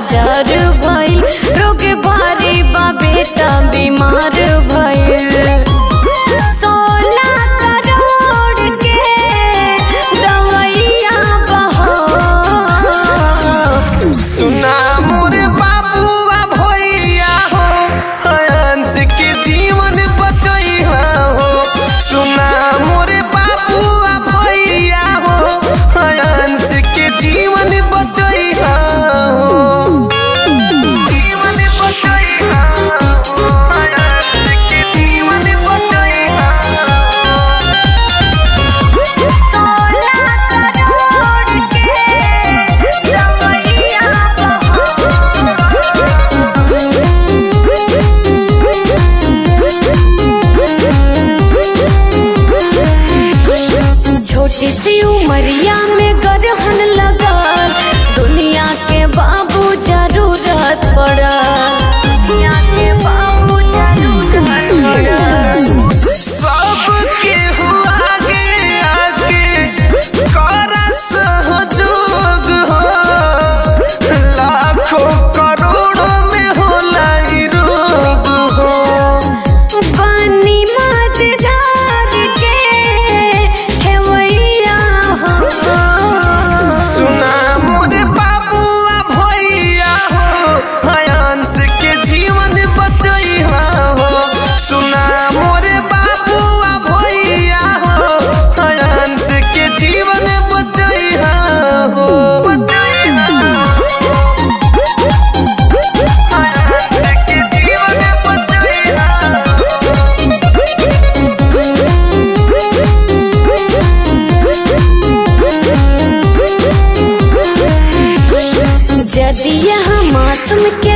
हजार भइल, रोग भारी बा बेटा बीमार भइल। 16 करोड़ के दवाइया बहा। सुना मोरे बाबुआ भैया हो, हंस के जीवन बचैहा हो। सुना मोरे बाबुआ भैया हो, हंस के जीवन बचैहा हो। जीवन बचैहा हो, हंस के जीवन बचैहा हो। 16 करोड़ के दवाइया छोटी सी उमरिया में गरहन लगा, दुनिया के बाबू जरूरत पड़ा। दुनिया के बाबू जरूरत पड़ा। सबके हुआ आगे आगे करा सहयोग हो। लाखों करोड़ों में होला ई रोग हो। बनी मझधार के खेवैया हो। सुना मोरे बाबुआ भैया हो, हंस के जीवन बचैहा हो। सुना मोरे बाबुआ भैया हो, हंस के जीवन बचैहा हो। हंस के जीवन बचैहा यदि यहाँ मासूम के